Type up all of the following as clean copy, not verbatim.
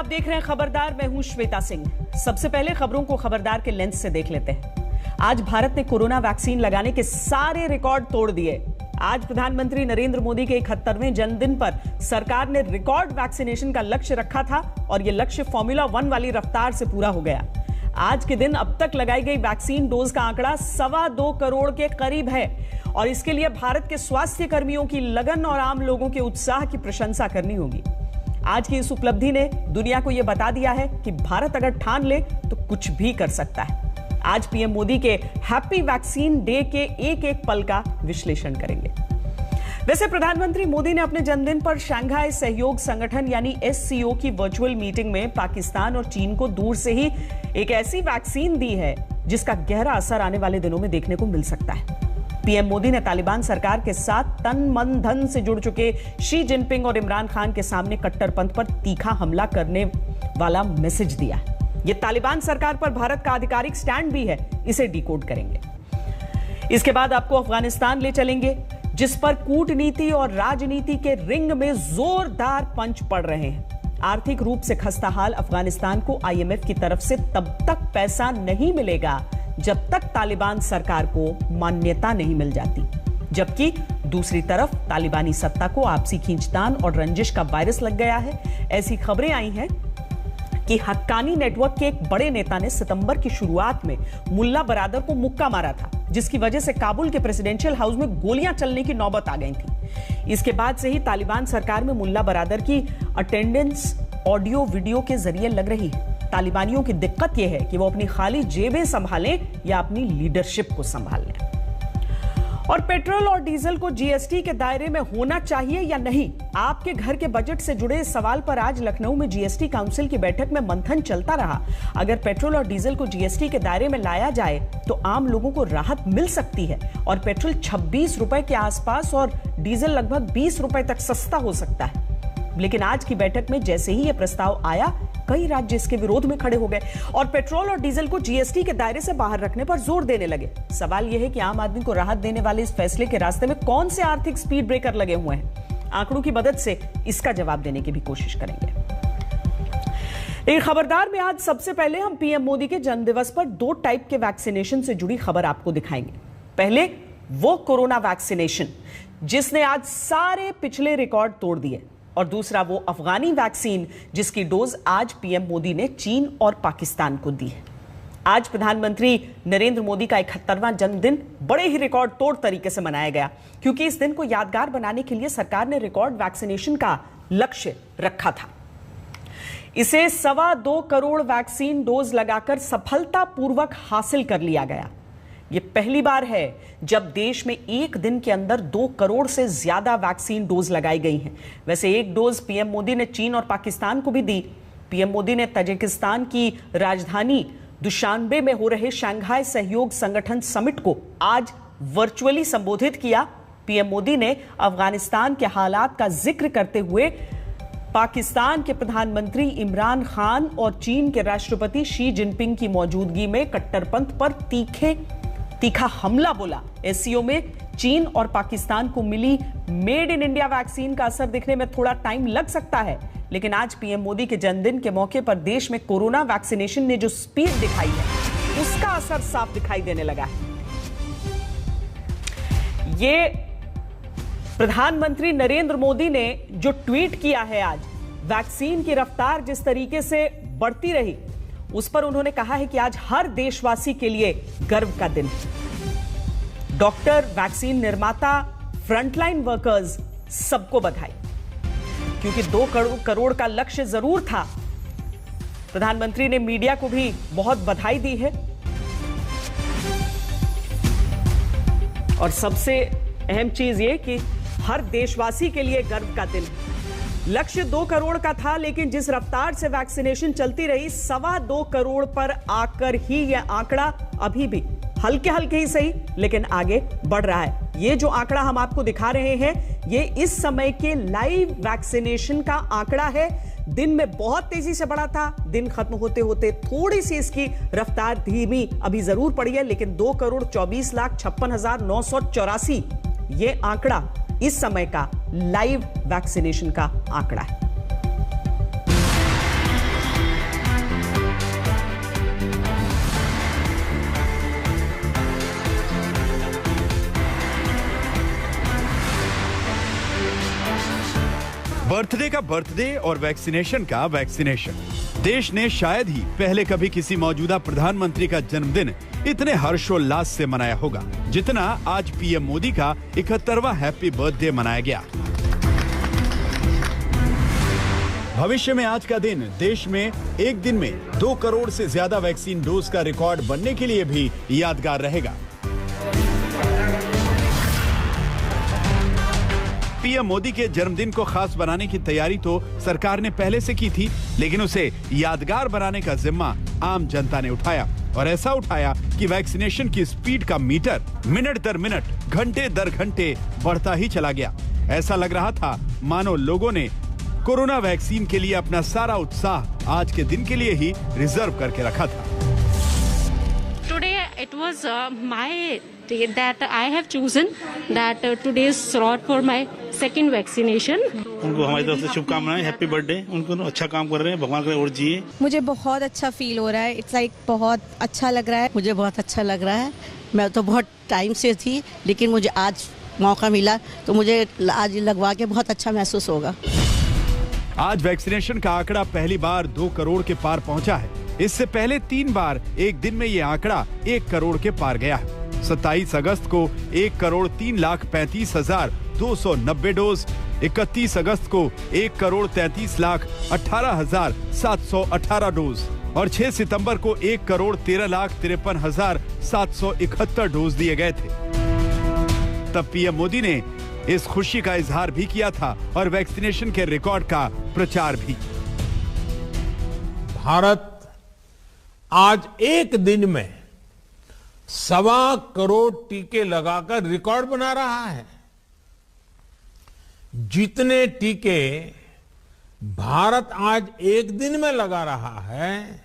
देख रहे हैं खबरदार। मैं हूं श्वेता सिंह। सबसे पहले खबरों को खबरदार के लेंस से देख लेते हैं। आज भारत ने कोरोना वैक्सीन लगाने के सारे रिकॉर्ड तोड़ दिए। आज प्रधानमंत्री नरेंद्र मोदी के 71वें जन्मदिन पर सरकार ने रिकॉर्ड वैक्सीनेशन का लक्ष्य रखा था और यह लक्ष्य फॉर्मूला 1 वाली रफ्तार से पूरा हो गया। आज के दिन अब तक लगाई गई वैक्सीन डोज का आंकड़ा 2.25 करोड़ के करीब है और इसके लिए भारत के स्वास्थ्य कर्मियों की लगन और आम लोगों के उत्साह की प्रशंसा करनी होगी। आज की इस उपलब्धि ने दुनिया को यह बता दिया है कि भारत अगर ठान ले तो कुछ भी कर सकता है। आज पीएम मोदी के हैप्पी वैक्सीन डे के एक एक पल का विश्लेषण करेंगे। वैसे प्रधानमंत्री मोदी ने अपने जन्मदिन पर शंघाई सहयोग संगठन यानी एससीओ की वर्चुअल मीटिंग में पाकिस्तान और चीन को दूर से ही एक ऐसी वैक्सीन दी है जिसका गहरा असर आने वाले दिनों में देखने को मिल सकता है। पीएम मोदी ने तालिबान सरकार के साथ तन मन धन से जुड़ चुके शी जिनपिंग और इमरान खान के सामने कट्टरपंथ पर तीखा हमला करने वाला मैसेज दिया। यह तालिबान सरकार पर भारत का आधिकारिक स्टैंड भी है, इसे डिकोड करेंगे। इसके बाद आपको अफगानिस्तान ले चलेंगे जिस पर कूटनीति और राजनीति के रिंग में जोरदार पंच पड़ रहे हैं। आर्थिक रूप से खस्ता हाल अफगानिस्तान को आईएमएफ की तरफ से तब तक पैसा नहीं मिलेगा जब तक तालिबान सरकार को मान्यता नहीं मिल जाती, जबकि दूसरी तरफ तालिबानी सत्ता को आपसी खींचतान और रंजिश का वायरस लग गया है। ऐसी खबरें आई हैं कि हक्कानी नेटवर्क के एक बड़े नेता ने सितंबर की शुरुआत में मुल्ला बरादर को मुक्का मारा था, जिसकी वजह से काबुल के प्रेसिडेंशियल हाउस में गोलियां चलने की नौबत आ गई थी। इसके बाद से ही तालिबान सरकार में मुल्ला बरादर की अटेंडेंस ऑडियो वीडियो के जरिए लग रही है। तालिबानियों की दिक्कत यह है कि वो अपनी खाली जेबें संभालें या अपनी लीडरशिप को संभाल लें। और पेट्रोल और डीजल को जीएसटी के दायरे में होना चाहिए या नहीं, आपके घर के बजट से जुड़े इस सवाल पर आज लखनऊ में जीएसटी काउंसिल की बैठक में मंथन चलता रहा। अगर पेट्रोल और डीजल को जीएसटी के दायरे में लाया जाए तो आम लोगों को राहत मिल सकती है और पेट्रोल 26 रुपए के आसपास और डीजल लगभग 20 रुपए तक सस्ता हो सकता है। लेकिन आज की बैठक में जैसे ही यह प्रस्ताव आया, कई राज्य इसके विरोध में खड़े हो गए और पेट्रोल और डीजल को जीएसटी के दायरे से बाहर रखने पर जोर देने लगे। सवाल यह है कि आम आदमी को राहत देने वाले इस फैसले के रास्ते में कौन से आर्थिक स्पीड ब्रेकर लगे हुए हैं। आंकड़ों की मदद से इसका जवाब देने की भी कोशिश करेंगे। लेकिन खबरदार में आज सबसे पहले हम पीएम मोदी के जन्मदिवस पर 2 टाइप के वैक्सीनेशन से जुड़ी खबर आपको दिखाएंगे। पहले वो कोरोना वैक्सीनेशन जिसने आज सारे पिछले रिकॉर्ड तोड़ दिए और दूसरा वो अफगानी वैक्सीन जिसकी डोज आज पीएम मोदी ने चीन और पाकिस्तान को दी है। आज प्रधानमंत्री नरेंद्र मोदी का 71वां जन्मदिन बड़े ही रिकॉर्ड तोड़ तरीके से मनाया गया, क्योंकि इस दिन को यादगार बनाने के लिए सरकार ने रिकॉर्ड वैक्सीनेशन का लक्ष्य रखा था। इसे 2.25 करोड़ वैक्सीन डोज लगाकर सफलतापूर्वक हासिल कर लिया गया। यह पहली बार है जब देश में एक दिन के अंदर 2 करोड़ से ज्यादा वैक्सीन डोज लगाई गई हैं। वैसे एक डोज पीएम मोदी ने चीन और पाकिस्तान को भी दी। पीएम मोदी ने तजिकिस्तान की राजधानी दुशानबे में हो रहे शंघाई सहयोग संगठन समिट को आज वर्चुअली संबोधित किया। पीएम मोदी ने अफगानिस्तान के हालात का जिक्र करते हुए पाकिस्तान के प्रधानमंत्री इमरान खान और चीन के राष्ट्रपति शी जिनपिंग की मौजूदगी में कट्टरपंथ पर तीखा हमला बोला। एससीओ में चीन और पाकिस्तान को मिली मेड इन इंडिया वैक्सीन का असर दिखने में थोड़ा टाइम लग सकता है, लेकिन आज पीएम मोदी के जन्मदिन के मौके पर देश में कोरोना वैक्सीनेशन ने जो स्पीड दिखाई है उसका असर साफ दिखाई देने लगा है। ये प्रधानमंत्री नरेंद्र मोदी ने जो ट्वीट किया है आज, वैक्सीन की रफ्तार जिस तरीके से बढ़ती रही उस पर उन्होंने कहा है कि आज हर देशवासी के लिए गर्व का दिन है। डॉक्टर, वैक्सीन निर्माता, फ्रंटलाइन वर्कर्स, सबको बधाई, क्योंकि 2 करोड़ का लक्ष्य जरूर था। प्रधानमंत्री ने मीडिया को भी बहुत बधाई दी है और सबसे अहम चीज ये कि हर देशवासी के लिए गर्व का दिन है। लक्ष्य 2 करोड़ का था, लेकिन जिस रफ्तार से वैक्सीनेशन चलती रही 2.25 करोड़ पर आकर ही यह आंकड़ा अभी भी हल्के ही सही लेकिन आगे बढ़ रहा है। ये जो आंकड़ा हम आपको दिखा रहे हैं ये इस समय के लाइव वैक्सीनेशन का आंकड़ा है। दिन में बहुत तेजी से बढ़ा था, दिन खत्म होते होते थोड़ी सी इसकी रफ्तार धीमी अभी जरूर पड़ी है, लेकिन 2,24,56,984 ये आंकड़ा इस समय का लाइव वैक्सीनेशन का आंकड़ा है। बर्थडे का बर्थडे और वैक्सीनेशन का वैक्सीनेशन। देश ने शायद ही पहले कभी किसी मौजूदा प्रधानमंत्री का जन्मदिन इतने हर्षोल्लास से मनाया होगा जितना आज पीएम मोदी का 71वां हैप्पी बर्थडे मनाया गया। भविष्य में आज का दिन देश में एक दिन में 2 करोड़ से ज्यादा वैक्सीन डोज का रिकॉर्ड बनने के लिए भी यादगार रहेगा। पीएम मोदी के जन्मदिन को खास बनाने की तैयारी तो सरकार ने पहले से की थी, लेकिन उसे यादगार बनाने का जिम्मा आम जनता ने उठाया और ऐसा उठाया कि वैक्सीनेशन की स्पीड का मीटर मिनट दर मिनट, घंटे दर घंटे बढ़ता ही चला गया। ऐसा लग रहा था मानो लोगों ने कोरोना वैक्सीन के लिए अपना सारा उत्साह आज के दिन के लिए ही रिजर्व करके रखा था। Today it was my day that I have chosen that today's slot for my second vaccination. उनको हमारी तरफ से शुभकामनाएं, हैप्पी बर्थडे। उनको अच्छा काम कर रहे हैं, भगवान करे और जिए। मुझे बहुत अच्छा फील हो रहा है। इट्स लाइक बहुत अच्छा लग रहा है। मुझे बहुत अच्छा लग रहा है। मैं तो बहुत टाइम से थी, लेकिन मुझे आज मौका मिला तो मुझे आज लगवा के बहुत अच्छा महसूस होगा। आज वैक्सीनेशन का आंकड़ा पहली बार 2 करोड़ के पार पहुंचा है। इससे पहले 3 बार एक दिन में ये आंकड़ा 1 करोड़ के पार गया है। 27 अगस्त को 1,03,35,290 डोज, 31 अगस्त को 1,33,18,718 डोज और 6 सितंबर को 1,13,53,771 डोज दिए गए थे। तब पीएम मोदी ने इस खुशी का इजहार भी किया था और वैक्सीनेशन के रिकॉर्ड का प्रचार भी। भारत आज एक दिन में 1.25 करोड़ टीके लगाकर रिकॉर्ड बना रहा है। जितने टीके भारत आज एक दिन में लगा रहा है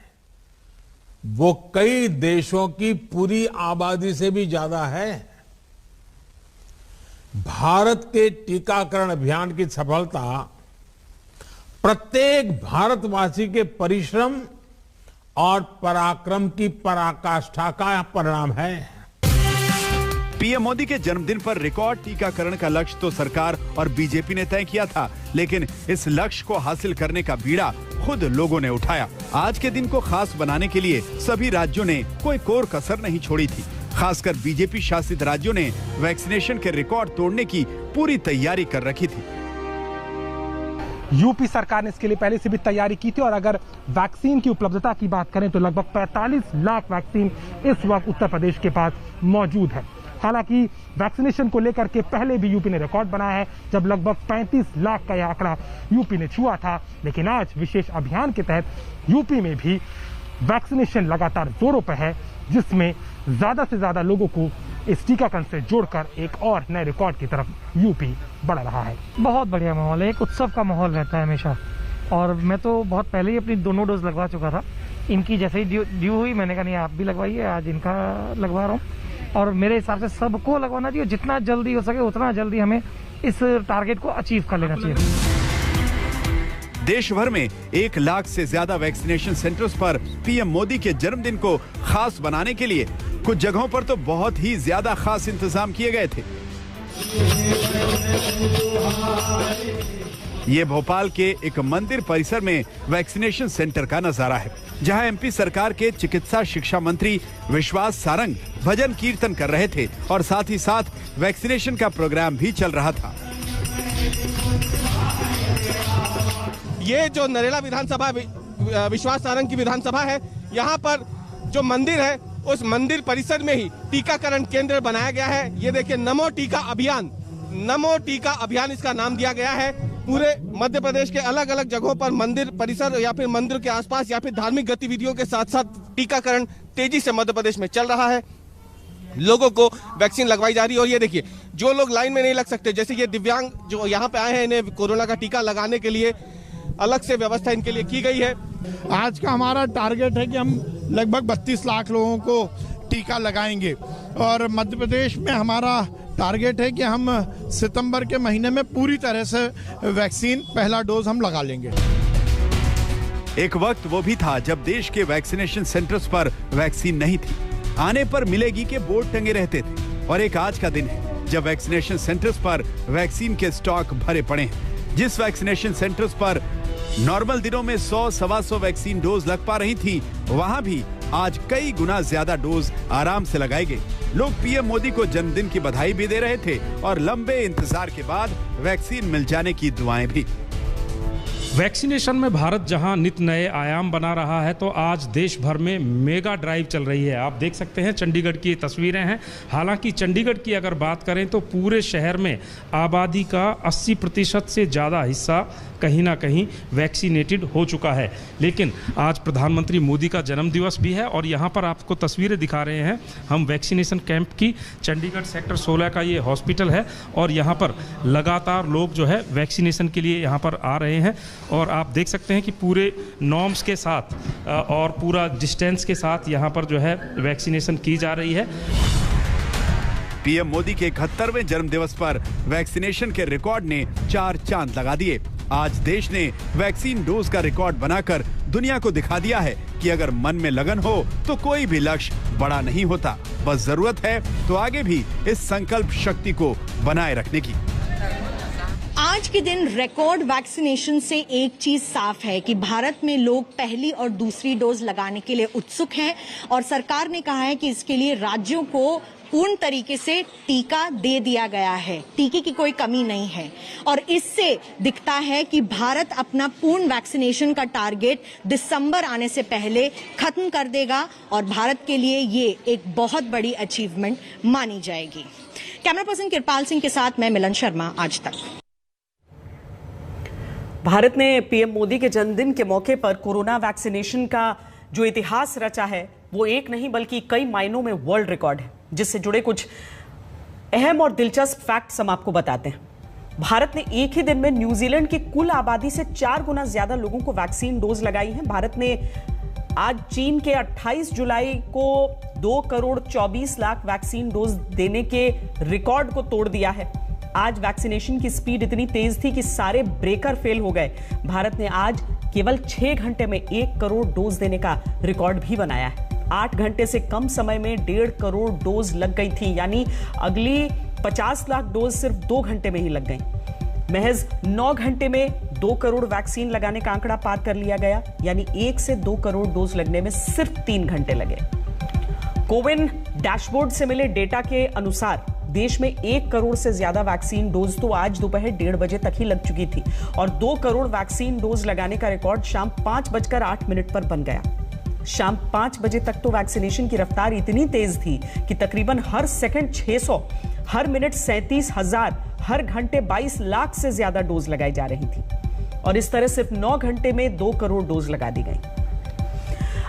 वो कई देशों की पूरी आबादी से भी ज्यादा है। भारत के टीकाकरण अभियान की सफलता प्रत्येक भारतवासी के परिश्रम और पराक्रम की पराकाष्ठा का परिणाम है। पीएम मोदी के जन्मदिन पर रिकॉर्ड टीकाकरण का लक्ष्य तो सरकार और बीजेपी ने तय किया था, लेकिन इस लक्ष्य को हासिल करने का बीड़ा खुद लोगों ने उठाया। आज के दिन को खास बनाने के लिए सभी राज्यों ने कोई कोर कसर नहीं छोड़ी थी। खासकर बीजेपी शासित राज्यों ने वैक्सीनेशन के रिकॉर्ड तोड़ने की पूरी तैयारी कर रखी थी। यूपी सरकार ने इसके लिए पहले से भी तैयारी की थी और अगर वैक्सीन की उपलब्धता की बात करें तो लगभग 45 लाख वैक्सीन इस वक्त उत्तर प्रदेश के पास मौजूद है। हालांकि वैक्सीनेशन को लेकर के पहले भी यूपी ने रिकॉर्ड बनाया है, जब लगभग 35 लाख का यह आंकड़ा यूपी ने छुआ था। लेकिन आज विशेष अभियान के तहत यूपी में भी वैक्सीनेशन लगातार जोरों पर है, जिसमें ज्यादा से ज्यादा लोगों को इस टीकाकरण से जोड़कर एक और नए रिकॉर्ड की तरफ यूपी बढ़ रहा है। बहुत बढ़िया माहौल है, एक उत्सव का माहौल रहता है हमेशा। और मैं तो बहुत पहले ही अपनी दोनों डोज लगवा चुका था। इनकी जैसे ही ड्यू हुई मैंने कहा नहीं आप भी लगवाइए, आज इनका लगवा रहा हूँ। और मेरे हिसाब से सबको लगवाना चाहिए, जितना जल्दी हो सके उतना जल्दी हमें इस टारगेट को अचीव कर लेना चाहिए। देश भर में 1 लाख से ज्यादा वैक्सीनेशन सेंटर्स पर पीएम मोदी के जन्मदिन को खास बनाने के लिए कुछ जगहों पर तो बहुत ही ज्यादा खास इंतजाम किए गए थे। ये भोपाल के एक मंदिर परिसर में वैक्सीनेशन सेंटर का नजारा है, जहां एमपी सरकार के चिकित्सा शिक्षा मंत्री विश्वास सारंग भजन कीर्तन कर रहे थे और साथ ही साथ वैक्सीनेशन का प्रोग्राम भी चल रहा था। ये जो नरेला विधानसभा विश्वास सारंग की विधानसभा है, यहाँ पर जो मंदिर है उस मंदिर परिसर में ही टीकाकरण केंद्र बनाया गया है। ये देखिए नमो टीका अभियान, नमो टीका अभियान इसका नाम दिया गया है। पूरे मध्य प्रदेश के अलग अलग जगहों पर मंदिर परिसर या फिर मंदिर के आसपास या फिर धार्मिक गतिविधियों के साथ साथ टीकाकरण तेजी से मध्य प्रदेश में चल रहा है। लोगों को वैक्सीन लगवाई जा रही है। और ये देखिए जो लोग लाइन में नहीं लग सकते, जैसे ये दिव्यांग जो यहाँ पे आए हैं, इन्हें कोरोना का टीका लगाने के लिए अलग से व्यवस्था इनके लिए की गई है। आज का हमारा टारगेट है कि हम लगभग 32 लाख लोगों को टीका लगाएंगे और मध्य प्रदेश में हमारा टारगेट है कि हम सितंबर के महीने में पूरी तरह से वैक्सीन पहला डोज हम लगा लेंगे। एक वक्त वो भी था जब देश के वैक्सीनेशन सेंटर्स पर वैक्सीन नहीं थी, आने पर मिलेगी के बोर्ड टंगे रहते थे। और एक आज का दिन है जब वैक्सीनेशन सेंटर्स पर वैक्सीन के स्टॉक भरे पड़े हैं। जिस वैक्सीनेशन सेंटर्स पर नॉर्मल दिनों में 100-125 वैक्सीन डोज लग पा रही थी, वहां भी आज कई गुना ज्यादा डोज आराम से लगाए गए। लोग पीएम मोदी को जन्मदिन की बधाई भी दे रहे थे और लंबे इंतजार के बाद वैक्सीन मिल जाने की दुआएं भी। वैक्सीनेशन में भारत जहां नित नए आयाम बना रहा है, तो आज देश भर में मेगा ड्राइव चल रही है। आप देख सकते हैं चंडीगढ़ की तस्वीरें हैं। हालांकि चंडीगढ़ की अगर बात करें तो पूरे शहर में आबादी का 80% से ज़्यादा हिस्सा कहीं ना कहीं वैक्सीनेटेड हो चुका है। लेकिन आज प्रधानमंत्री मोदी का जन्मदिवस भी है और यहाँ पर आपको तस्वीरें दिखा रहे हैं हम वैक्सीनेशन कैंप की। चंडीगढ़ सेक्टर 16 का ये हॉस्पिटल है और यहाँ पर लगातार लोग जो है वैक्सीनेशन के लिए यहाँ पर आ रहे हैं और आप देख सकते हैं कि पूरे नॉर्म्स के साथ और पूरा डिस्टेंस के साथ यहाँ पर जो है वैक्सीनेशन की जा रही है। पीएम मोदी के 71वें जन्मदिवस पर वैक्सीनेशन के रिकॉर्ड ने 4 चांद लगा दिए। आज देश ने वैक्सीन डोज का रिकॉर्ड बनाकर दुनिया को दिखा दिया है कि अगर मन में लगन हो तो कोई भी लक्ष्य बड़ा नहीं होता। बस जरूरत है तो आगे भी इस संकल्प शक्ति को बनाए रखने की। आज के दिन रिकॉर्ड वैक्सीनेशन से एक चीज साफ है कि भारत में लोग पहली और दूसरी डोज लगाने के लिए उत्सुक हैं और सरकार ने कहा है कि इसके लिए राज्यों को पूर्ण तरीके से टीका दे दिया गया है। टीके की कोई कमी नहीं है और इससे दिखता है कि भारत अपना पूर्ण वैक्सीनेशन का टारगेट दिसंबर आने से पहले खत्म कर देगा और भारत के लिए ये एक बहुत बड़ी अचीवमेंट मानी जाएगी। कैमरा पर्सन कृपाल सिंह के साथ मैं मिलन शर्मा, आज तक। भारत ने पीएम मोदी के जन्मदिन के मौके पर कोरोना वैक्सीनेशन का जो इतिहास रचा है वो एक नहीं बल्कि कई मायनों में वर्ल्ड रिकॉर्ड है, जिससे जुड़े कुछ अहम और दिलचस्प फैक्ट्स हम आपको बताते हैं। भारत ने एक ही दिन में न्यूजीलैंड की कुल आबादी से 4 गुना ज्यादा लोगों को वैक्सीन डोज लगाई है। भारत ने आज चीन के 28 जुलाई को 2,24,00,000 वैक्सीन डोज देने के रिकॉर्ड को तोड़ दिया है। आज वैक्सीनेशन की स्पीड इतनी तेज थी कि सारे ब्रेकर फेल हो गए। भारत ने आज केवल 6 घंटे में 1 करोड़ डोज देने का रिकॉर्ड भी बनाया है। 8 घंटे से कम समय में 1.5 करोड़ डोज लग गई थी, यानी अगली 50 लाख डोज सिर्फ 2 घंटे में ही लग गई। महज 9 घंटे में 2 करोड़ वैक्सीन लगाने का आंकड़ा पार कर लिया गया, यानी 1 से 2 करोड़ डोज लगने में सिर्फ 3 घंटे लगे। कोविन डैशबोर्ड से मिले डेटा के अनुसार देश में 1 करोड़ से ज्यादा वैक्सीन डोज तो आज दोपहर 1:30 बजे तक ही लग चुकी थी और 2 करोड़ वैक्सीन डोज लगाने का रिकॉर्ड शाम 5:08 पर बन गया। शाम 5 बजे तक तो वैक्सीनेशन की रफ्तार इतनी तेज थी कि तकरीबन हर सेकंड 600, हर मिनट 37,000, हर घंटे 22 लाख से ज्यादा डोज लगाई जा रही थी और इस तरह सिर्फ 9 घंटे में 2 करोड़ डोज लगा दी गई।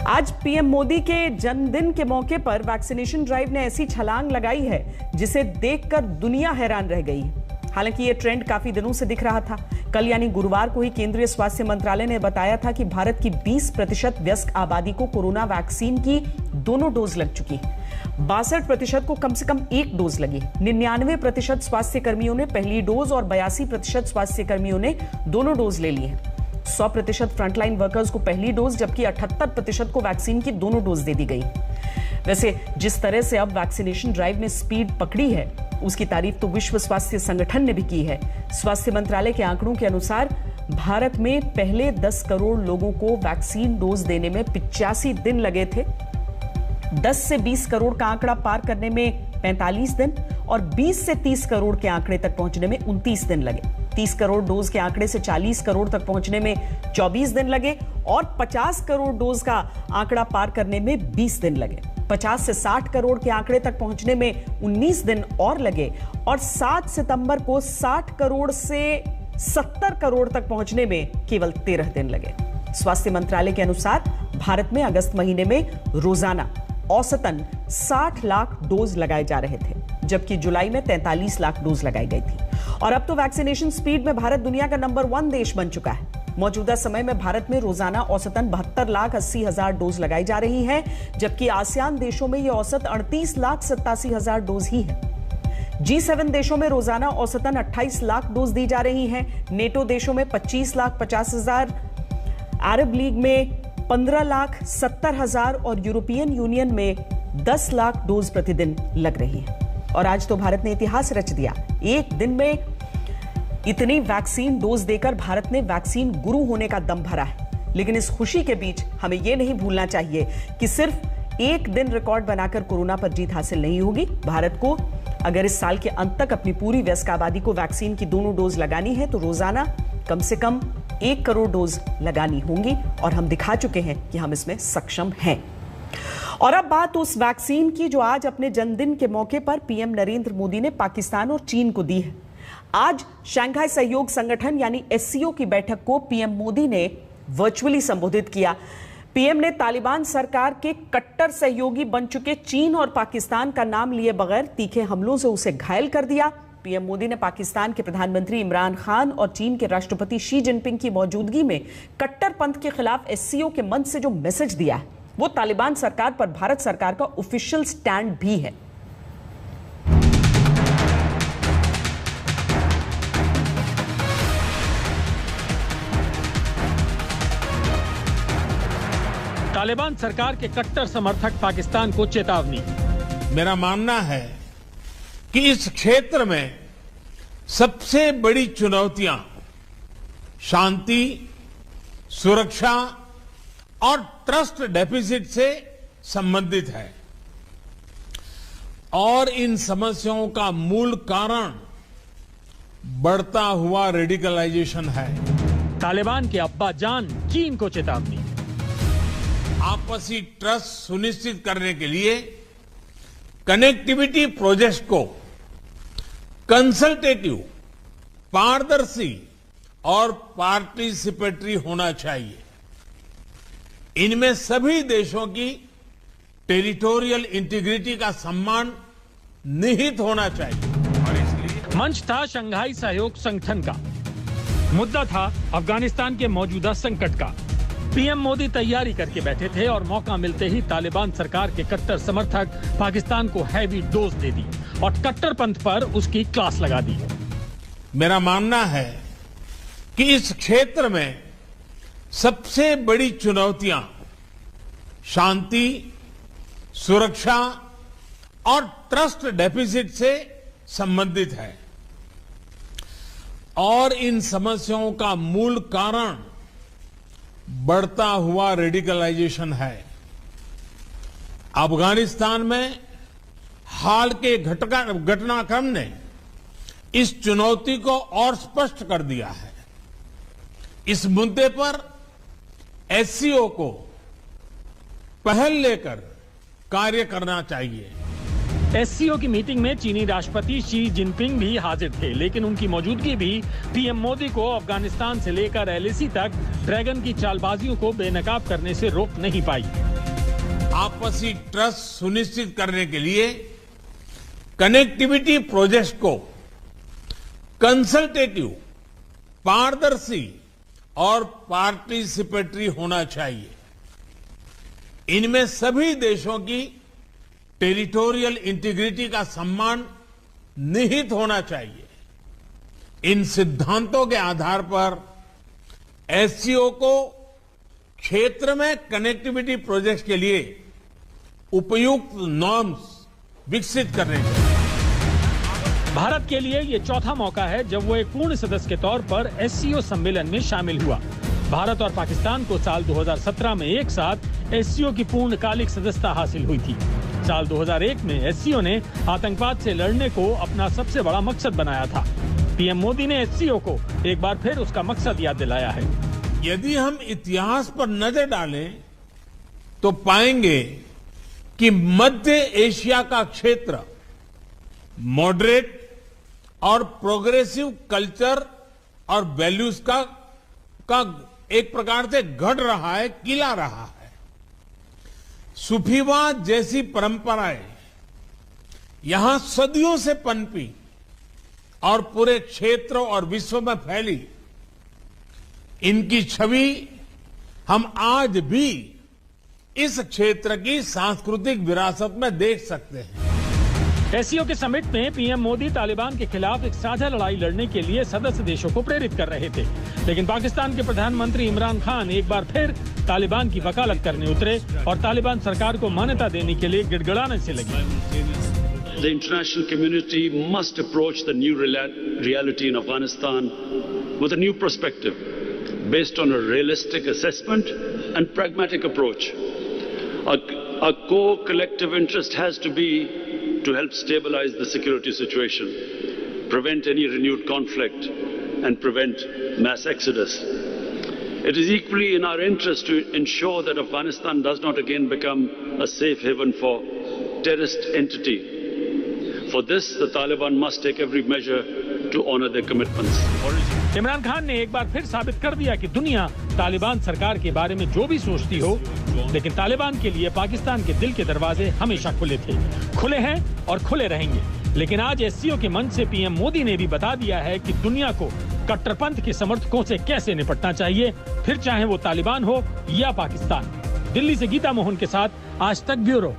आज पीएम मोदी के जन्मदिन के मौके पर वैक्सीनेशन ड्राइव ने ऐसी छलांग लगाई है जिसे देखकर दुनिया हैरान रह गई। हालांकि ये ट्रेंड काफी दिनों से दिख रहा था। कल यानी गुरुवार को ही केंद्रीय स्वास्थ्य मंत्रालय ने बताया था कि भारत की 20% वयस्क आबादी को कोरोना वैक्सीन की दोनों डोज लग चुकी है। 62% को कम से कम 1 डोज लगी। 99% स्वास्थ्य कर्मियों ने पहली डोज और 82% स्वास्थ्य कर्मियों ने दोनों डोज ले ली है। 100% फ्रंटलाइन वर्कर्स को पहली डोज जबकि 78% को वैक्सीन की दोनों डोज दे दी गई। वैसे जिस तरह से अब वैक्सीनेशन ड्राइव ने स्पीड पकड़ी है उसकी तारीफ तो विश्व स्वास्थ्य संगठन ने भी की है। स्वास्थ्य मंत्रालय के आंकड़ों के अनुसार भारत में पहले 10 करोड़ लोगों को वैक्सीन डोज देने में 85 दिन लगे थे। 10 से 20 करोड़ का आंकड़ा पार करने में 45 दिन और 20 से 30 करोड़ के आंकड़े तक पहुंचने में 29 दिन लगे। 30 करोड़ डोज के आंकड़े से 40 करोड़ तक पहुंचने में 24 दिन लगे और 50 करोड़ डोज का आंकड़ा पार करने में 20 दिन लगे। 50 से 60 करोड़ के आंकड़े तक पहुंचने में 19 दिन और लगे और 7 सितंबर को 60 करोड़ से 70 करोड़ तक पहुंचने में केवल 13 दिन लगे। स्वास्थ्य मंत्रालय के अनुसार भारत में अगस्त महीने में रोजाना औसतन 60 लाख डोज लगाए जा रहे थे, जबकि जुलाई में 43 लाख डोज लगाई गई थी। और अब तो वैक्सीनेशन स्पीड में भारत दुनिया का नंबर 1 देश बन चुका है। मौजूदा समय में भारत में रोजाना औसतन 72,80,000 डोज लगाई जा रही है, जबकि आसियान देशों में यह औसत 38,87,000 डोज ही है। G7 देशों में रोजाना औसतन 28 लाख डोज दी जा रही हैं। नेटो देशों में 25,50,000, अरब लीग में 15,70,000 और यूरोपियन यूनियन में 10 लाख डोज प्रतिदिन लग रही है। और आज तो भारत ने इतिहास रच दिया। एक दिन में इतनी वैक्सीन डोज देकर भारत ने वैक्सीन गुरु होने का दम भरा है। लेकिन इस खुशी के बीच हमें यह नहीं भूलना चाहिए कि सिर्फ एक दिन रिकॉर्ड बनाकर कोरोना पर जीत हासिल नहीं होगी। भारत को अगर इस साल के अंत तक अपनी पूरी वयस्क आबादी को वैक्सीन की दोनों डोज लगानी है तो रोजाना कम से कम 1 करोड़ डोज लगानी होंगी और हम दिखा चुके हैं कि हम इसमें सक्षम हैं। और अब बात उस वैक्सीन की जो आज अपने जन्मदिन के मौके पर पीएम नरेंद्र मोदी ने पाकिस्तान और चीन को दी है। आज शंघाई सहयोग संगठन यानी एससीओ की बैठक को पीएम मोदी ने वर्चुअली संबोधित किया। पीएम ने तालिबान सरकार के कट्टर सहयोगी बन चुके चीन और पाकिस्तान का नाम लिए बगैर तीखे हमलों से उसे घायल कर दिया। पीएम मोदी ने पाकिस्तान के प्रधानमंत्री इमरान खान और चीन के राष्ट्रपति शी जिनपिंग की मौजूदगी में कट्टरपंथ के खिलाफ एससीओ के मंच से जो मैसेज दिया है वो तालिबान सरकार पर भारत सरकार का ऑफिशियल स्टैंड भी है। तालिबान सरकार के कट्टर समर्थक पाकिस्तान को चेतावनी। मेरा मानना है कि इस क्षेत्र में सबसे बड़ी चुनौतियां शांति, सुरक्षा और ट्रस्ट डेफिसिट से संबंधित है और इन समस्याओं का मूल कारण बढ़ता हुआ रेडिकलाइजेशन है। तालिबान के अब्बा जान चीन को चेतावनी। आपसी ट्रस्ट सुनिश्चित करने के लिए कनेक्टिविटी प्रोजेक्ट को कंसल्टेटिव, पारदर्शी और पार्टिसिपेटरी होना चाहिए। इनमें सभी देशों की टेरिटोरियल इंटीग्रिटी का सम्मान निहित होना चाहिए और इसलिए मंच था शंघाई सहयोग संगठन का। मुद्दा था अफगानिस्तान के मौजूदा संकट का। पीएम मोदी तैयारी करके बैठे थे और मौका मिलते ही तालिबान सरकार के कट्टर समर्थक पाकिस्तान को हैवी डोज दे दी और कट्टरपंथ पर उसकी क्लास लगा दी। मेरा मानना है कि इस क्षेत्र में सबसे बड़ी चुनौतियां शांति, सुरक्षा और ट्रस्ट डेफिसिट से संबंधित है और इन समस्याओं का मूल कारण बढ़ता हुआ रेडिकलाइजेशन है। अफगानिस्तान में हाल के घटनाक्रम ने इस चुनौती को और स्पष्ट कर दिया है। इस मुद्दे पर एससीओ को पहल लेकर कार्य करना चाहिए। एससीओ की मीटिंग में चीनी राष्ट्रपति शी जिनपिंग भी हाजिर थे, लेकिन उनकी मौजूदगी भी पीएम मोदी को अफगानिस्तान से लेकर एलएसी तक ड्रैगन की चालबाजियों को बेनकाब करने से रोक नहीं पाई। आपसी ट्रस्ट सुनिश्चित करने के लिए कनेक्टिविटी प्रोजेक्ट को कंसल्टेटिव, पारदर्शी और पार्टिसिपेटरी होना चाहिए। इनमें सभी देशों की टेरिटोरियल इंटीग्रिटी का सम्मान निहित होना चाहिए। इन सिद्धांतों के आधार पर एससीओ को क्षेत्र में कनेक्टिविटी प्रोजेक्ट के लिए उपयुक्त नॉर्म्स विकसित करने चाहिए। भारत के लिए ये चौथा मौका है जब वो एक पूर्ण सदस्य के तौर पर एससीओ सम्मेलन में शामिल हुआ। भारत और पाकिस्तान को साल 2017 में एक साथ एससीओ की पूर्णकालिक सदस्यता हासिल हुई थी। साल 2001 में एससीओ ने आतंकवाद से लड़ने को अपना सबसे बड़ा मकसद बनाया था। पीएम मोदी ने एससीओ को एक बार फिर उसका मकसद याद दिलाया है। यदि हम इतिहास पर नजर डालें तो पाएंगे कि मध्य एशिया का क्षेत्र मॉडरेट और प्रोग्रेसिव कल्चर और वैल्यूज का एक प्रकार से गढ़ रहा है, किला रहा है। सूफीवाद जैसी परंपराएं यहां सदियों से पनपी और पूरे क्षेत्र और विश्व में फैली। इनकी छवि हम आज भी इस क्षेत्र की सांस्कृतिक विरासत में देख सकते हैं। एससीओ के समिट में पीएम मोदी तालिबान के खिलाफ एक साझा लड़ाई लड़ने के लिए सदस्य देशों को प्रेरित कर रहे थे, लेकिन पाकिस्तान के प्रधानमंत्री इमरान खान एक बार फिर तालिबान की वकालत करने उतरे और तालिबान सरकार को मान्यता देने के लिए गिड़गिड़ाने से लगे। the international community must approach the new reality in Afghanistan with a new perspective based on a realistic assessment and pragmatic approach. Our core collective interest has to be to help stabilize the security situation, prevent any renewed conflict, and prevent mass exodus. It is equally in our interest to ensure that Afghanistan does not again become a safe haven for terrorist entity. For this, the Taliban must take every measure to honor their commitments. Imran Khan ने एक बार फिर साबित कर दिया कि दुनिया तालिबान सरकार के बारे में जो भी सोचती हो, लेकिन तालिबान के लिए पाकिस्तान के दिल के दरवाजे हमेशा खुले थे, खुले हैं और खुले रहेंगे। लेकिन आज एससीओ के मंच से पीएम मोदी ने भी बता दिया है कि दुनिया को कट्टरपंथ के समर्थकों से कैसे निपटना चाहिए, फिर चाहे वो तालिबान हो या पाकिस्तान। दिल्ली से गीता मोहन के साथ आज तक ब्यूरो।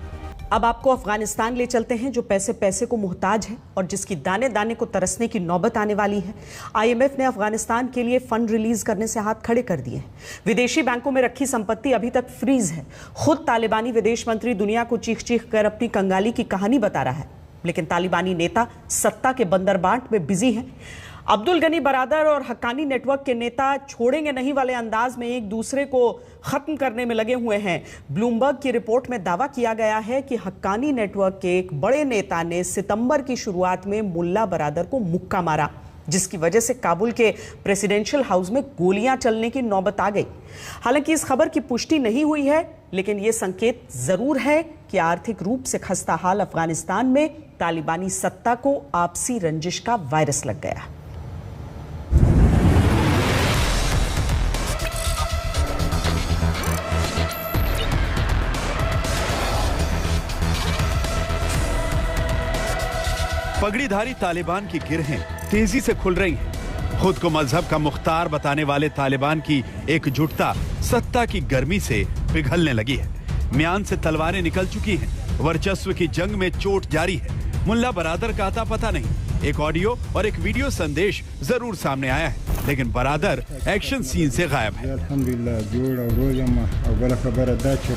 अब आपको अफगानिस्तान ले चलते हैं, जो पैसे पैसे को मोहताज है और जिसकी दाने दाने को तरसने की नौबत आने वाली है। आईएमएफ ने अफगानिस्तान के लिए फंड रिलीज करने से हाथ खड़े कर दिए। विदेशी बैंकों में रखी संपत्ति अभी तक फ्रीज है। खुद तालिबानी विदेश मंत्री दुनिया को चीख चीख कर अपनी कंगाली की कहानी बता रहा है, लेकिन तालिबानी नेता सत्ता के बंदरबाट में बिजी हैं। अब्दुल गनी बरादर और हक्कानी नेटवर्क के नेता छोड़ेंगे नहीं वाले अंदाज में एक दूसरे को खत्म करने में लगे हुए हैं। ब्लूमबर्ग की रिपोर्ट में दावा किया गया है कि हक्कानी नेटवर्क के एक बड़े नेता ने सितंबर की शुरुआत में मुल्ला बरादर को मुक्का मारा, जिसकी वजह से काबुल के प्रेसिडेंशियल हाउस में गोलियां चलने की नौबत आ गई। हालांकि इस खबर की पुष्टि नहीं हुई है, लेकिन यह संकेत जरूर है कि आर्थिक रूप से खस्ता हाल अफगानिस्तान में तालिबानी सत्ता को आपसी रंजिश का वायरस लग गया। पगड़ीधारी तालिबान की गिरहें तेजी से खुल रही हैं। खुद को मजहब का मुख्तार बताने वाले तालिबान की एकजुटता सत्ता की गर्मी से पिघलने लगी है। म्यान से तलवारें निकल चुकी हैं। वर्चस्व की जंग में चोट जारी है। मुल्ला बरादर का आता पता नहीं। एक ऑडियो और एक वीडियो संदेश जरूर सामने आया है, लेकिन बरादर एक्शन सीन से गायब है।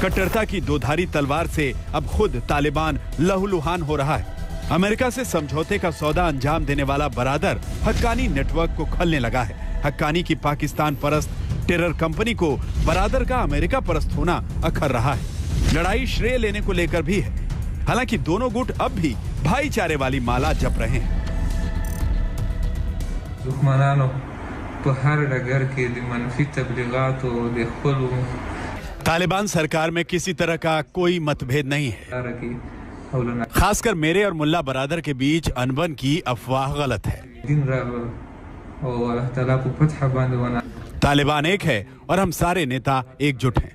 कट्टरता की दोधारी तलवार से अब खुद तालिबान लहूलुहान हो रहा है। अमेरिका से समझौते का सौदा अंजाम देने वाला बरादर हक्कानी नेटवर्क को खलने लगा है। हक्कानी की पाकिस्तान परस्त टेरर कंपनी को बरादर का अमेरिका परस्त होना अखर रहा है। लड़ाई श्रेय लेने को लेकर भी है। हालांकि दोनों गुट अब भी भाईचारे वाली माला जप रहे हैं। तालिबान सरकार में किसी तरह का कोई मतभेद नहीं है। खासकर मेरे और मुल्ला बरादर के बीच अनबन की अफवाह गलत है। तालिबान एक है और हम सारे नेता एकजुट हैं।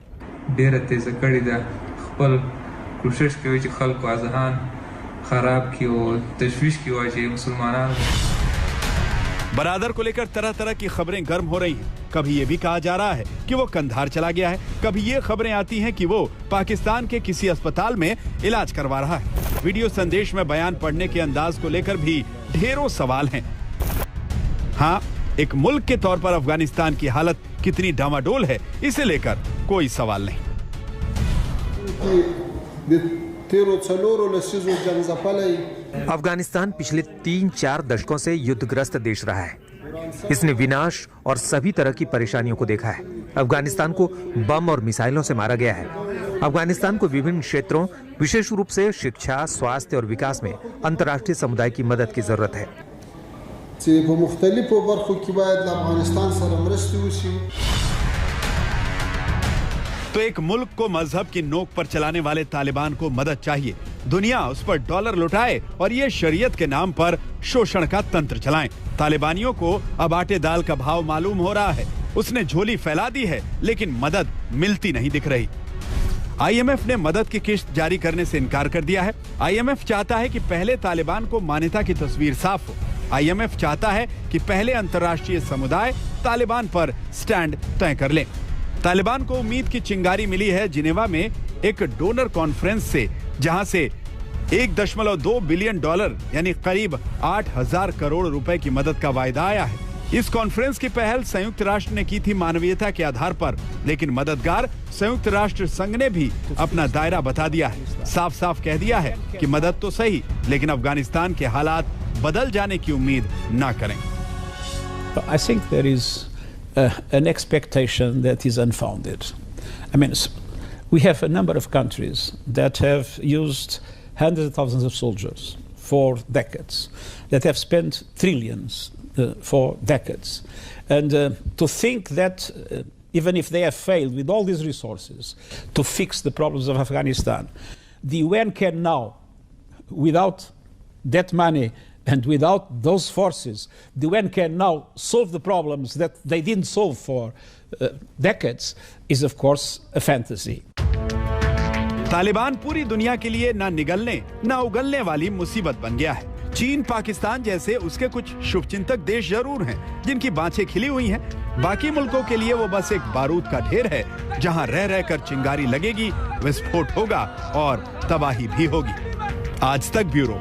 बरादर को लेकर तरह तरह की खबरें गर्म हो रही हैं। कभी ये भी कहा जा रहा है कि वो कंधार चला गया है, कभी ये खबरें आती हैं कि वो पाकिस्तान के किसी अस्पताल में इलाज करवा रहा है। वीडियो संदेश में बयान पढ़ने के अंदाज को लेकर भी ढेरों सवाल हैं। हाँ, एक मुल्क के तौर पर अफगानिस्तान की हालत कितनी डामाडोल है, इसे लेकर कोई सवाल नहीं। अफगानिस्तान पिछले 3-4 दशकों से युद्धग्रस्त देश रहा है। इसने विनाश और सभी तरह की परेशानियों को देखा है। अफगानिस्तान को बम और मिसाइलों से मारा गया है। अफगानिस्तान को विभिन्न क्षेत्रों, विशेष रूप से शिक्षा, स्वास्थ्य और विकास में अंतर्राष्ट्रीय समुदाय की मदद की जरूरत है। तो एक मुल्क को मजहब की नोक पर चलाने वाले तालिबान को मदद चाहिए। दुनिया उस पर डॉलर लुटाए और ये शरीयत के नाम पर शोषण का तंत्र चलाएं। तालिबानियों को अब आटे दाल का भाव मालूम हो रहा है। उसने झोली फैला दी है, लेकिन मदद मिलती नहीं दिख रही। आईएमएफ ने मदद की किश्त जारी करने से इनकार कर दिया है। आईएमएफ चाहता है कि पहले तालिबान को मान्यता की तस्वीर साफ हो। आईएमएफ चाहता है कि पहले अंतर्राष्ट्रीय समुदाय तालिबान पर स्टैंड तय कर ले। तालिबान को उम्मीद की चिंगारी मिली है जिनेवा में एक डोनर कॉन्फ्रेंस से, जहां से $1.2 बिलियन यानी करीब 8,000 करोड़ रुपए की मदद का वायदा आया है। इस कॉन्फ्रेंस की पहल संयुक्त राष्ट्र ने की थी मानवीयता के आधार पर, लेकिन मददगार संयुक्त राष्ट्र संघ ने भी अपना दायरा बता दिया है। साफ साफ कह दिया है कि मदद तो सही, लेकिन अफगानिस्तान के हालात बदल जाने की उम्मीद ना करें। I think there is an expectation that is unfounded. I mean, we have a number of countries that have used hundreds of thousands of soldiers for decades, that have spent trillions for decades. And to think that even if they have failed with all these resources to fix the problems of Afghanistan, the UN can now, without that money and without those forces, the UN can now solve the problems that they didn't solve for decades, is of course a fantasy. Taliban पूरी दुनिया के लिए ना निगलने ना उगलने वाली मुसीबत बन गया है। चीन, पाकिस्तान जैसे उसके कुछ शुभचिंतक देश जरूर हैं, जिनकी बाँछें खिली हुई हैं। बाकी मुल्कों के लिए वो बस एक बारूद का ढेर है, जहां रह रहकर चिंगारी लगेगी, विस्फोट होगा और तबाही भी होगी। आज तक ब्यूरो।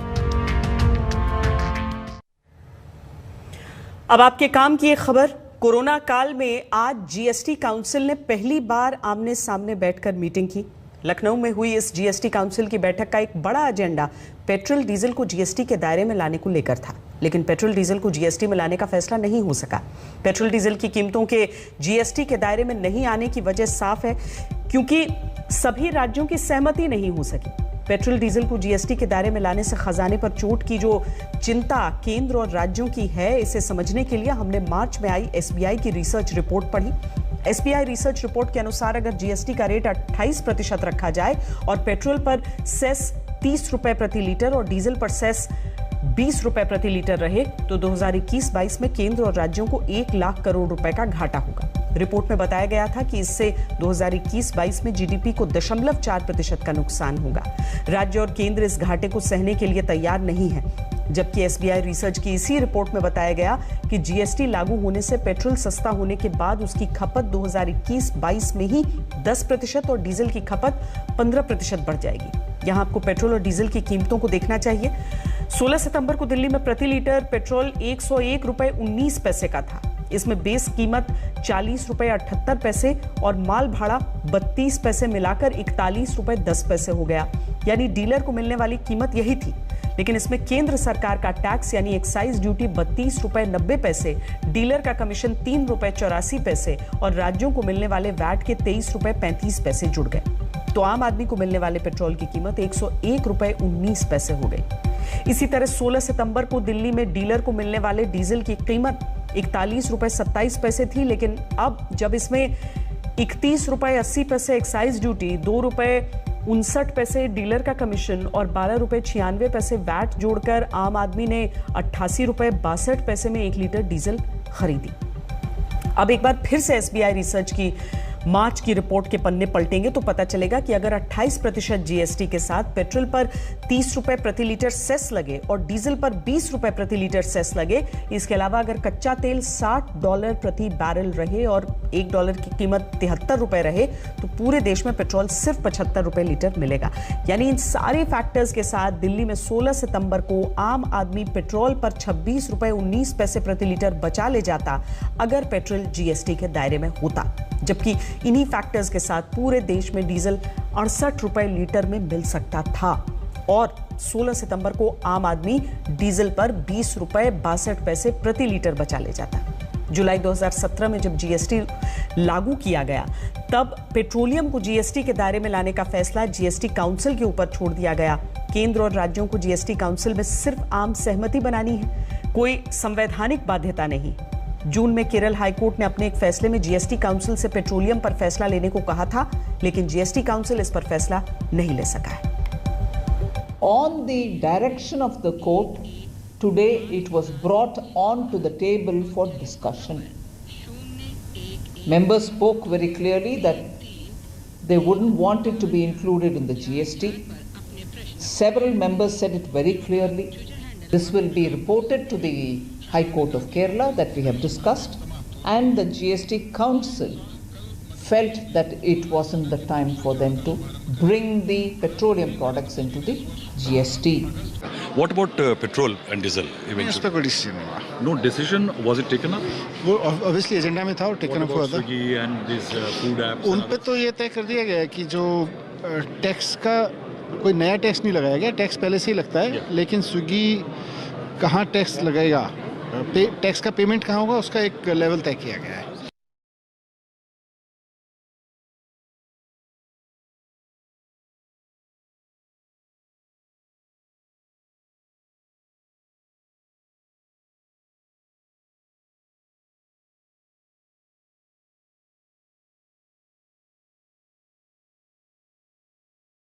अब आपके काम की एक खबर। कोरोना काल में आज जीएसटी काउंसिल ने पहली बार आमने सामने बैठकर मीटिंग की। लखनऊ में हुई इस जीएसटी काउंसिल की बैठक का एक बड़ा एजेंडा पेट्रोल डीजल को जीएसटी के दायरे में लाने को लेकर था, लेकिन पेट्रोल डीजल को जीएसटी में लाने का फैसला नहीं हो सका। पेट्रोल डीजल की कीमतों के जीएसटी के दायरे में नहीं आने की वजह साफ है, क्योंकि सभी राज्यों की सहमति नहीं हो सकी। पेट्रोल डीजल को जीएसटी के दायरे में लाने से खजाने पर चोट की जो चिंता केंद्र और राज्यों की है, इसे समझने के लिए हमने मार्च में आई एसबीआई की रिसर्च रिपोर्ट पढ़ी। एसबीआई रिसर्च रिपोर्ट के अनुसार अगर जीएसटी का रेट 28% रखा जाए और पेट्रोल पर सेस 30 रुपए प्रति लीटर और डीजल पर सेस 20 रुपए प्रति लीटर रहे तो 2021-22 में केंद्र और राज्यों को 1 लाख करोड़ रुपए का घाटा होगा। रिपोर्ट में बताया गया था कि इससे 2021-22 में जीडीपी को 0.4% का नुकसान होगा। राज्य और केंद्र इस घाटे को सहने के लिए तैयार नहीं है, जबकि एसबीआई रिसर्च की इसी रिपोर्ट में बताया गया कि जीएसटी लागू होने से पेट्रोल सस्ता होने के बाद उसकी खपत 2021-22 में ही 10% और डीजल की खपत 15% बढ़ जाएगी। यहां आपको पेट्रोल और डीजल की कीमतों को देखना चाहिए। 16 सितंबर को दिल्ली में प्रति लीटर पेट्रोल 101 रुपए 19 पैसे का था। इसमें बेस कीमत 40 रुपए 78 पैसे और माल भाड़ा 32 पैसे मिलाकर 41 रुपए 10 पैसे हो गया। यानी डीलर को मिलने वाली कीमत यही थी, लेकिन इसमें केंद्र सरकार का टैक्स यानी एक्साइज ड्यूटी 32 रुपए 90 पैसे, डीलर का कमीशन 3 रुपए 84 पैसे और राज्यों को मिलने वाले वैट के 23 रुपए 35 पैसे जुड़ गए। तो आम आदमी को मिलने वाले पेट्रोल की कीमत 101 रुपए 19 पैसे हो गई। इसी तरह 16 सितंबर को दिल्ली में डीलर को मिलने वाले डीजल की कीमत 41 रुपए 27 पैसे थी, लेकिन अब जब इसमें 31 रुपए 80 पैसे एक्साइज ड्यूटी, 2 रुपए 59 पैसे डीलर का कमीशन और 12 रुपए 96 पैसे वैट जोड़कर आम आदमी ने 88 रुपए 62 पैसे में 1 लीटर डीजल खरीदी। अब एक बार फिर से एसबीआई रिसर्च की मार्च की रिपोर्ट के पन्ने पलटेंगे तो पता चलेगा कि अगर 28% जीएसटी के साथ पेट्रोल पर 30 रुपए प्रति लीटर सेस लगे और डीजल पर 20 रुपए प्रति लीटर सेस लगे, इसके अलावा अगर कच्चा तेल $60 प्रति बैरल रहे और $1 की कीमत 73 रुपए रहे तो पूरे देश में पेट्रोल सिर्फ 75 रुपए लीटर मिलेगा। यानी इन सारे फैक्टर्स के साथ दिल्ली में 16 सितंबर को आम आदमी पेट्रोल पर 26 रुपए 19 पैसे प्रति लीटर बचा ले जाता अगर पेट्रोल जीएसटी के दायरे में होता, जबकि इन्हीं फैक्टर्स के साथ पूरे देश में डीजल 68 रुपए लीटर में मिल सकता था और 16 सितंबर को आम आदमी डीजल पर 20 रुपए 62 पैसे प्रति लीटर बचा ले जाता। जुलाई 2017 में जब जीएसटी लागू किया गया तब पेट्रोलियम को जीएसटी के दायरे में लाने का फैसला जीएसटी काउंसिल के ऊपर छोड़ दिया गया। केंद्र और राज्यों को जीएसटी काउंसिल में सिर्फ आम सहमति बनानी है, कोई संवैधानिक बाध्यता नहीं। जून में केरल हाईकोर्ट ने अपने एक फैसले में जीएसटी काउंसिल से पेट्रोलियम पर फैसला लेने को कहा था, लेकिन जीएसटी काउंसिल इस पर फैसला नहीं ले सका है। On the direction of the court, today it was brought on to the table for discussion. Members spoke very clearly that they wouldn't want it to be included in the GST. Several members said it very clearly. This will be reported to the High Court of Kerala that we have discussed, and the GST Council felt that it wasn't the time for them to bring the petroleum products into the GST. What about petrol and diesel eventually? इस पे कोई decision नहीं हुआ। No decision, was it taken up? वो obviously agenda में था और taken up हुआ था। Swiggy and these food apps? उन पे तो ये तय कर दिया गया कि जो टैक्स का कोई नया टैक्स नहीं लगाया गया, टैक्स पहले से ही लगता है, लेकिन स्विगी कहाँ टैक्स लगेगा, टैक्स का पेमेंट कहाँ होगा, उसका एक लेवल तय किया गया है।